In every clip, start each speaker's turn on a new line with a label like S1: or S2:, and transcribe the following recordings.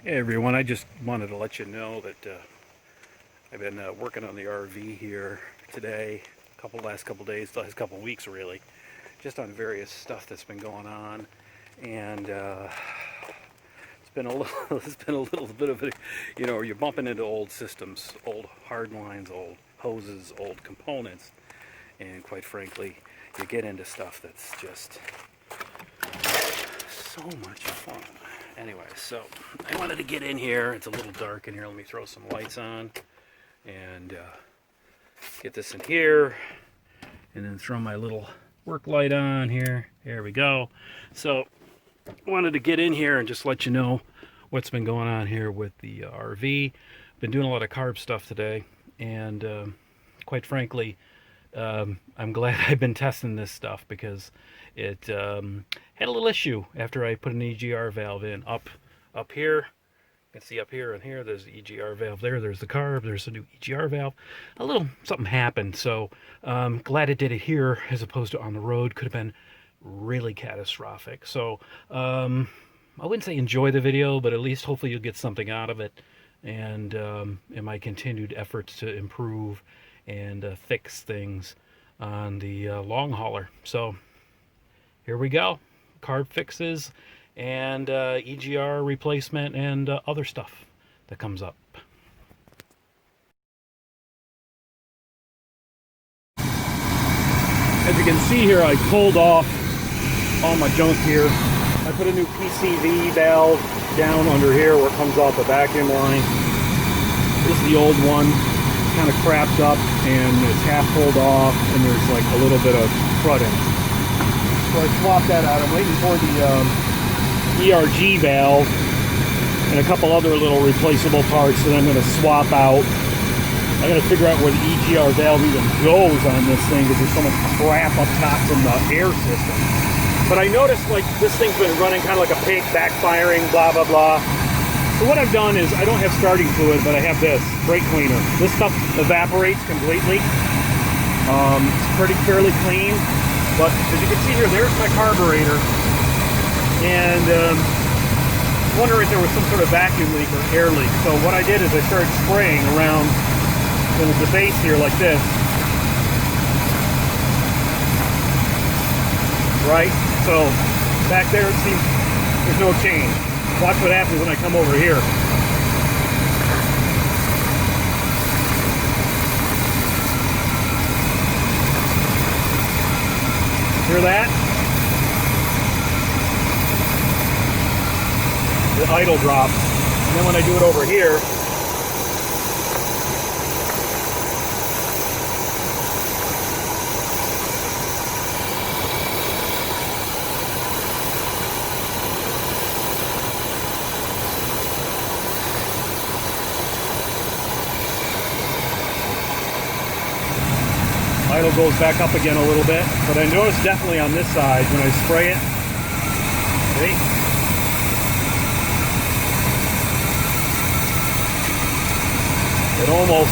S1: Hey everyone, I just wanted to let you know that I've been working on the RV here today, last couple days, the last couple weeks really, just on various stuff that's been going on, and it's been a little, it's been a little bit of a, you're bumping into old systems, old hard lines, old hoses, old components, and quite frankly, you get into stuff that's just so much fun. Anyway, so I wanted to get in here. It's a little dark in here. Let me throw some lights on and get this in here, and then throw my little work light on here. There we go. So I wanted to get in here and just let you know what's been going on here with the RV. Been doing a lot of carb stuff today, and quite frankly, I'm glad I've been testing this stuff because it had a little issue after I put an EGR valve in up here. You can see up here and here, there's the EGR valve there, there's the carb, there's a new EGR valve. A little something happened, so glad it did it here as opposed to on the road. Could have been really catastrophic. So I wouldn't say enjoy the video, but at least hopefully you'll get something out of it, and in my continued efforts to improve and fix things on the long hauler. So here we go. Carb fixes and EGR replacement and other stuff that comes up. As you can see here, I pulled off all my junk here. I put a new PCV valve down under here where it comes off the vacuum line. This is the old one, kind of crapped up, and it's half pulled off, and there's like a little bit of crud in it. So I swapped that out. I'm waiting for the ERG valve and a couple other little replaceable parts that I'm going to swap out. I got to figure out where the EGR valve even goes on this thing because there's so much crap up top from the air system. But I noticed like this thing's been running kind of like a pig, backfiring, blah, blah, blah. So what I've done is I don't have starting fluid, but I have this brake cleaner. This stuff evaporates completely. It's fairly clean. But as you can see here, there's my carburetor, and I wonder if there was some sort of vacuum leak or air leak. So what I did is I started spraying around the base here like this. Right? So back there it seems there's no change. Watch what happens when I come over here. Hear that? The idle drops. And then when I do it over here, idle goes back up again a little bit, but I notice definitely on this side when I spray it, see? It almost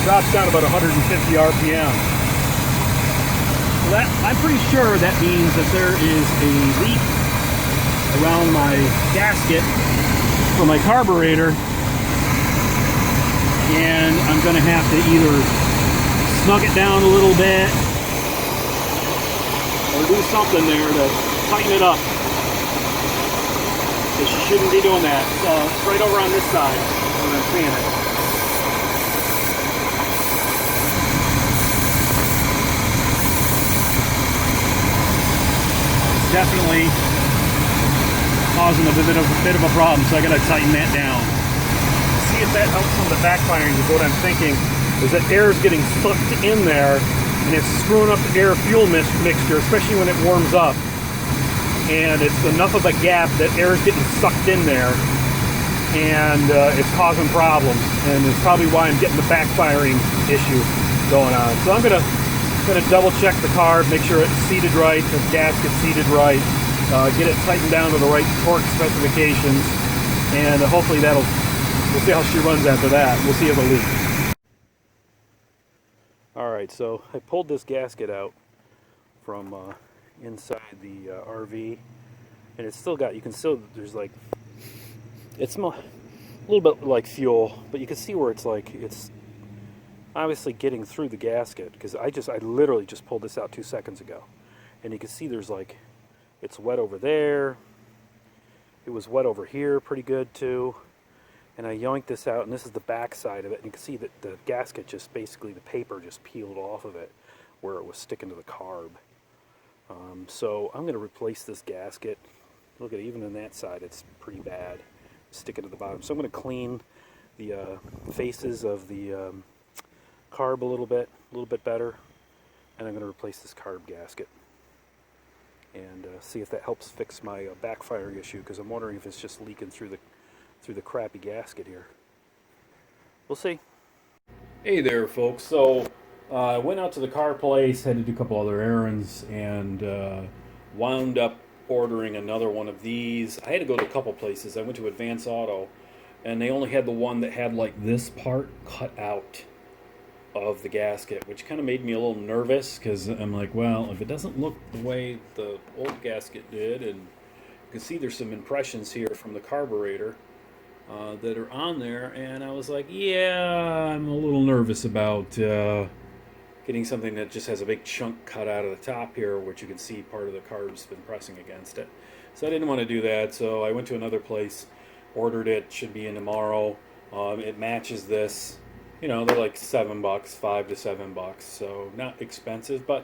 S1: drops down about 150 RPM. So that, I'm pretty sure that means that there is a leak around my gasket for my carburetor, and I'm going to have to either snug it down a little bit or do something there to tighten it up. Because you shouldn't be doing that. So it's right over on this side when I'm seeing it. It's definitely causing a bit of a problem, so I got to tighten that down. See if that helps some of the backfiring. Is what I'm thinking is that air is getting sucked in there and it's screwing up the air fuel mixture, especially when it warms up, and it's enough of a gap that air is getting sucked in there, and it's causing problems, and it's probably why I'm getting the backfiring issue going on. So I'm gonna double check the carb, make sure it's seated right, the gasket's seated right, get it tightened down to the right torque specifications, and hopefully we'll see how she runs after that. We'll see if it leaks. Alright, so I pulled this gasket out from inside the RV, and it's still got, you can still, there's like, it's a little bit like fuel, but you can see where it's like, it's obviously getting through the gasket, because I literally just pulled this out 2 seconds ago, and you can see there's like, it's wet over there, it was wet over here pretty good too, and I yoinked this out, and this is the back side of it, and you can see that the gasket just basically, the paper just peeled off of it where it was sticking to the carb. So I'm going to replace this gasket. Look at it, even on that side it's pretty bad, sticking to the bottom. So I'm going to clean the faces of the carb a little bit better, and I'm going to replace this carb gasket and see if that helps fix my backfire issue, because I'm wondering if it's just leaking through the crappy gasket here. We'll see. Hey there, folks. So I went out to the car place, had to do a couple other errands, and wound up ordering another one of these. I had to go to a couple places. I went to Advance Auto, and they only had the one that had like this part cut out of the gasket, which kind of made me a little nervous, because I'm like, well, if it doesn't look the way the old gasket did, and you can see there's some impressions here from the carburetor that are on there, and I was like, yeah, I'm a little nervous about getting something that just has a big chunk cut out of the top here, which you can see part of the carb's been pressing against it. So I didn't want to do that, so I went to another place, ordered it, should be in tomorrow. It matches this. You know, they're like $7, $5 to $7, so not expensive, but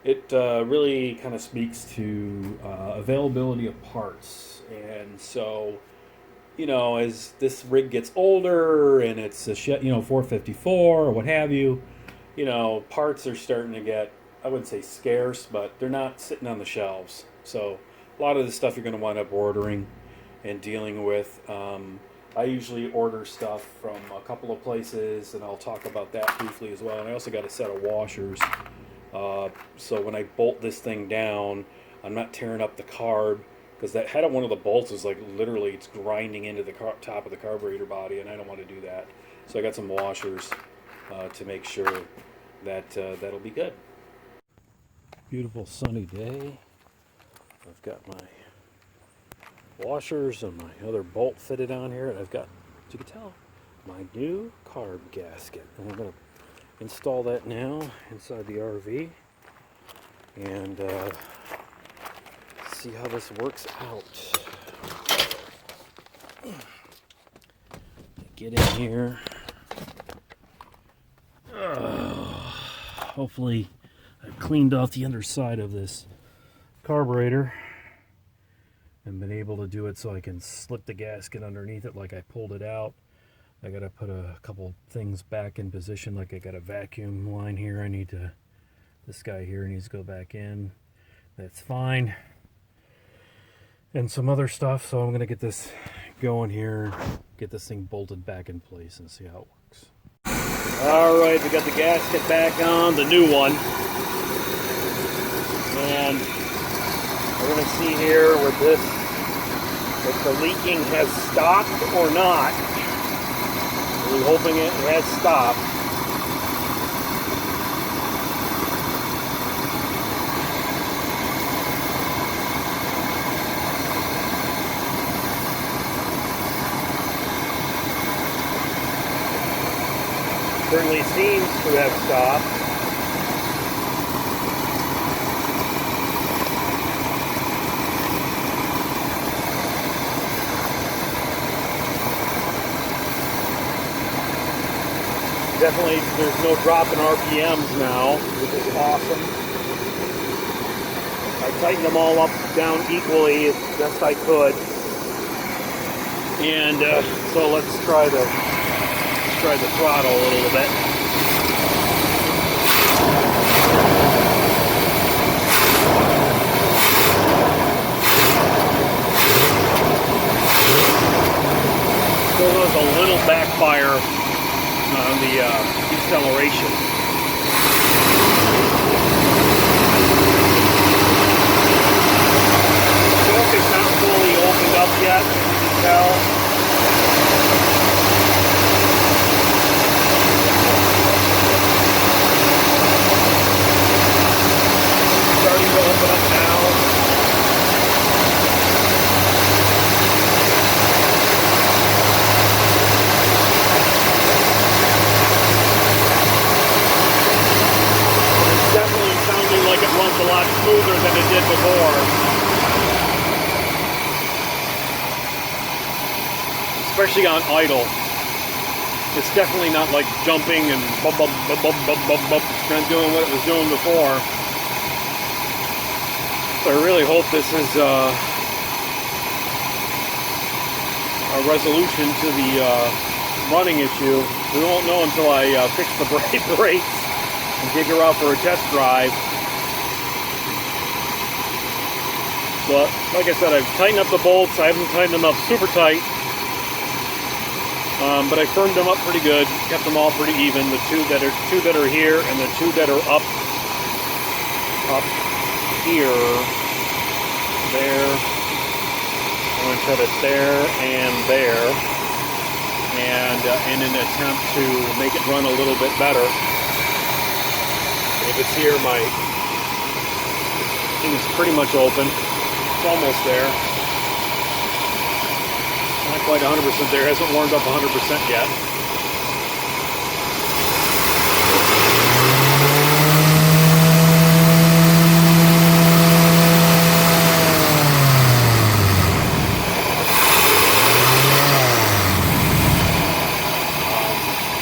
S1: it really kind of speaks to availability of parts. And so, you know, as this rig gets older and it's a 454 or what have you, you know, parts are starting to get, I wouldn't say scarce, but they're not sitting on the shelves. So a lot of the stuff you're going to wind up ordering and dealing with. I usually order stuff from a couple of places, and I'll talk about that briefly as well. And I also got a set of washers, so when I bolt this thing down, I'm not tearing up the carb, because that head of one of the bolts is like literally, it's grinding into the top of the carburetor body, and I don't want to do that. So I got some washers to make sure that that'll be good. Beautiful sunny day. I've got my washers and my other bolt fitted on here, and I've got, as you can tell, my new carb gasket, and I'm going to install that now inside the RV and see how this works out. Get in here. Hopefully I've cleaned off the underside of this carburetor and been able to do it so I can slip the gasket underneath it like I pulled it out. I gotta put a couple things back in position, like I got a vacuum line here. This guy here needs to go back in. That's fine. And some other stuff, so I'm gonna get this going here, get this thing bolted back in place and see how it works. All right, we got the gasket back on, the new one. And we're going to see here with this if the leaking has stopped or not. We're hoping it has stopped. Certainly seems to have stopped. Definitely, there's no drop in RPMs now, which is awesome. I tightened them all up, down equally as best I could. And so let's try the throttle a little bit. Still goes a little backfire on the deceleration. The fork is not fully opened up yet, you can tell. Starting to open up now. especially on idle. It's definitely not like jumping and bub, bub, bub, bub, bub, bub, bub, not doing what it was doing before. So I really hope this is a resolution to the running issue. We won't know until I fix the brakes and take her out for a test drive. But like I said, I've tightened up the bolts. I haven't tightened them up super tight. But I firmed them up pretty good, kept them all pretty even. The two that are here and the two that are up here, there. I'm going to try it there and there, and in an attempt to make it run a little bit better. If it's here, my thing is pretty much open. It's almost there. Not quite 100% there. Hasn't warmed up 100% yet.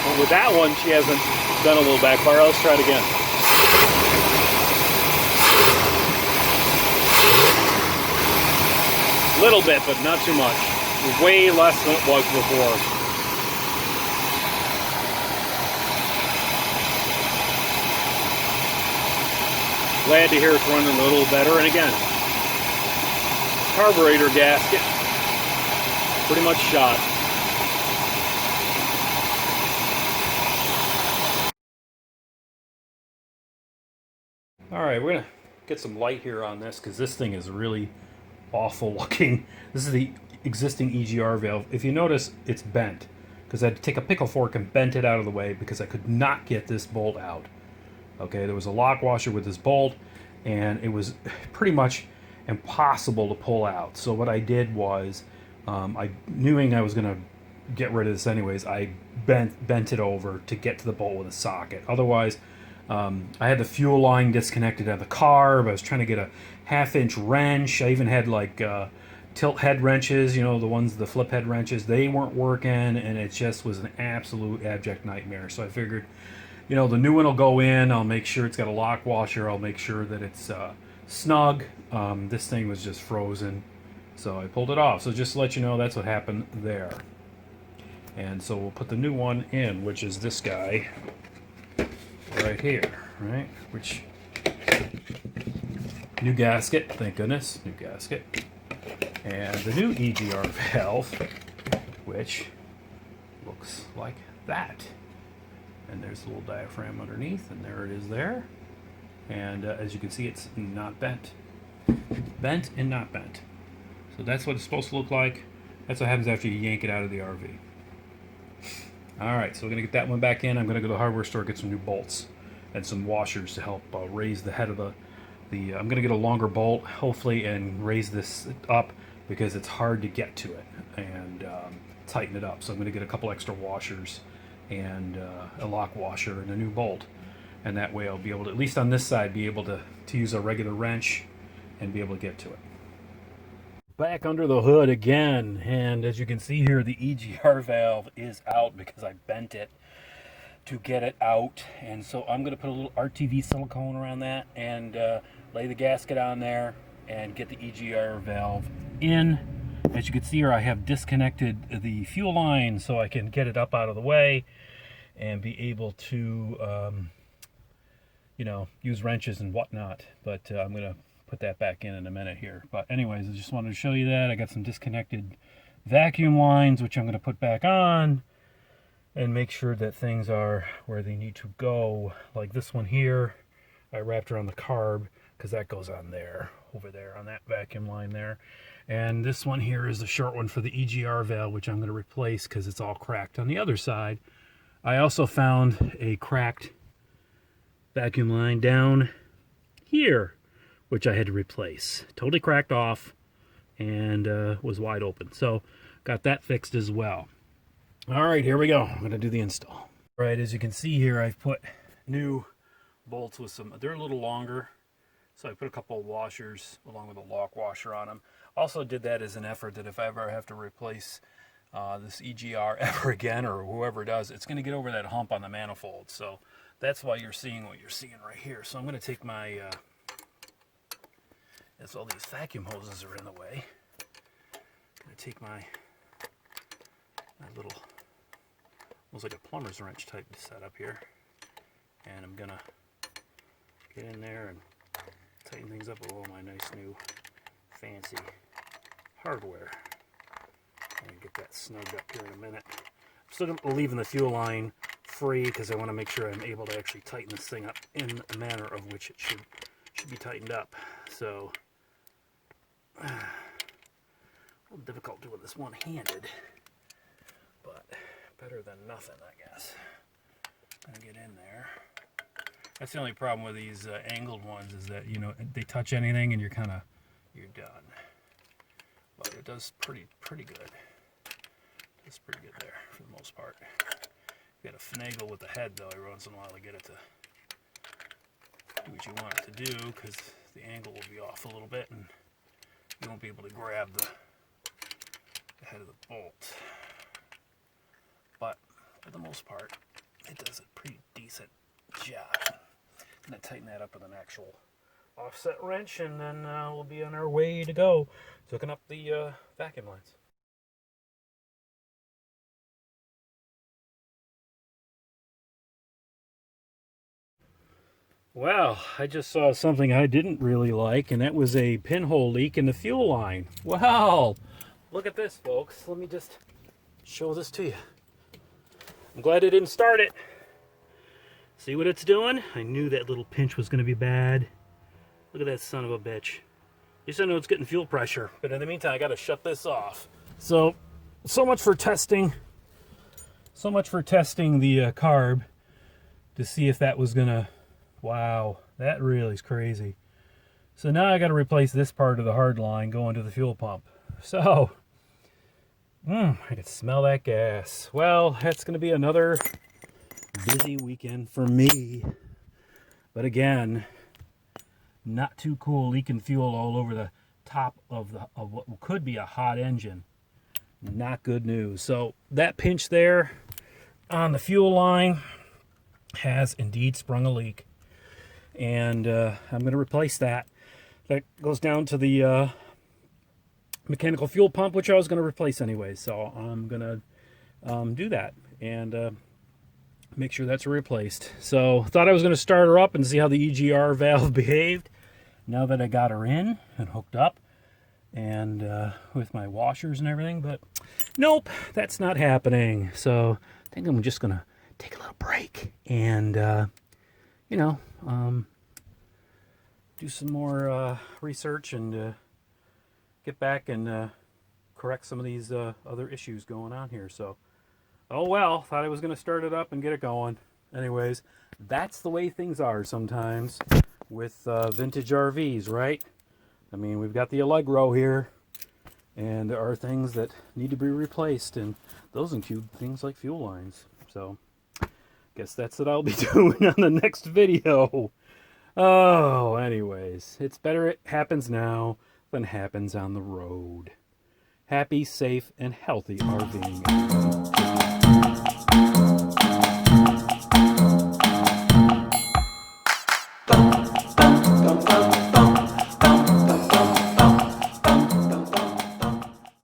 S1: But with that one, she hasn't done a little backfire. Let's try it again. A little bit, but not too much. Way less than it was before. Glad to hear it's running a little better. And again, carburetor gasket, pretty much shot. All right, we're gonna get some light here on this because this thing is really awful looking. This is the existing EGR valve. If you notice, it's bent because I had to take a pickle fork and bent it out of the way because I could not get this bolt out. Okay, there was a lock washer with this bolt and it was pretty much impossible to pull out. So what I did was, knowing I was gonna get rid of this anyways, I bent it over to get to the bolt with a socket. Otherwise, I had the fuel line disconnected out of the carb. I was trying to get a 1/2-inch wrench. I even had like tilt head wrenches, you know, the flip head wrenches. They weren't working, and it just was an absolute abject nightmare. So I figured, you know, the new one will go in. I'll make sure it's got a lock washer. I'll make sure that it's snug. This thing was just frozen, so I pulled it off. So just to let you know, that's what happened there. And so we'll put the new one in, which is this guy right here, right? Which, new gasket, thank goodness, new gasket. And the new EGR valve, which looks like that. And there's a little diaphragm underneath, and there it is there. And as you can see, it's not bent. Bent and not bent. So that's what it's supposed to look like. That's what happens after you yank it out of the RV. Alright, so we're going to get that one back in. I'm going to go to the hardware store, get some new bolts and some washers to help raise the head of the I'm going to get a longer bolt, hopefully, and raise this up because it's hard to get to it and tighten it up. So I'm going to get a couple extra washers and a lock washer and a new bolt. And that way I'll be able to, at least on this side, be able to use a regular wrench and be able to get to it. Back under the hood again, and as you can see here, the EGR valve is out because I bent it to get it out. And so I'm going to put a little RTV silicone around that and lay the gasket on there and get the EGR valve in. As you can see here, I have disconnected the fuel line so I can get it up out of the way and be able to you know, use wrenches and whatnot. But I'm going to put that back in a minute here. But anyways, I just wanted to show you that. I got some disconnected vacuum lines, which I'm going to put back on and make sure that things are where they need to go. Like this one here, I wrapped around the carb because that goes on there, over there on that vacuum line there. And this one here is the short one for the EGR valve, which I'm going to replace because it's all cracked on the other side. I also found a cracked vacuum line down here, which I had to replace. Totally cracked off and was wide open. So got that fixed as well. All right, here we go. I'm going to do the install. All right, as you can see here, I've put new bolts with some, they're a little longer. So I put a couple of washers along with a lock washer on them. Also did that as an effort that if I ever have to replace this EGR ever again, or whoever does, it's going to get over that hump on the manifold. So that's why you're seeing what you're seeing right here. So I'm going to take my, as all these vacuum hoses are in the way, I'm going to take my little, almost like a plumber's wrench type setup here, and I'm going to get in there and tighten things up with all my nice new fancy hardware. And get that snugged up here in a minute. I'm still leaving the fuel line free because I want to make sure I'm able to actually tighten this thing up in the manner of which it should be tightened up. So, a little difficult doing this one-handed, but better than nothing, I guess. I'm gonna get in there. That's the only problem with these angled ones, is that, you know, they touch anything and you're done. But it does pretty good. It's pretty good there for the most part. You got to finagle with the head though every once in a while to get it to do what you want it to do, because the angle will be off a little bit and you won't be able to grab the head of the bolt. But for the most part, it does a pretty decent job. I'm going to tighten that up with an actual offset wrench, and then we'll be on our way to go to hooking up the vacuum lines. Well, I just saw something I didn't really like, and that was a pinhole leak in the fuel line. Wow! Look at this, folks. Let me just show this to you. I'm glad I didn't start it. See what it's doing? I knew that little pinch was going to be bad. Look at that son of a bitch. At least I know it's getting fuel pressure, but in the meantime, I got to shut this off. So much for testing. So much for testing the carb to see if that was going to... Wow, that really is crazy. So now I got to replace this part of the hard line going to the fuel pump. So, I can smell that gas. Well, that's going to be another busy weekend for me. But again, not too cool, leaking fuel all over the top of what could be a hot engine. Not good news. So that pinch there on the fuel line has indeed sprung a leak. And I'm going to replace that. That goes down to the mechanical fuel pump, which I was going to replace anyway. So I'm going to do that and make sure that's replaced. So thought I was going to start her up and see how the EGR valve behaved. Now that I got her in and hooked up and with my washers and everything, but nope, that's not happening. So I think I'm just going to take a little break and you know, do some more research and get back and correct some of these other issues going on here. So, oh well, thought I was going to start it up and get it going. Anyways, that's the way things are sometimes with vintage RVs, right? I mean, we've got the Allegro here, and there are things that need to be replaced, and those include things like fuel lines. So, guess that's what I'll be doing on the next video. Oh, anyways, it's better it happens now than happens on the road. Happy, safe, and healthy RVing.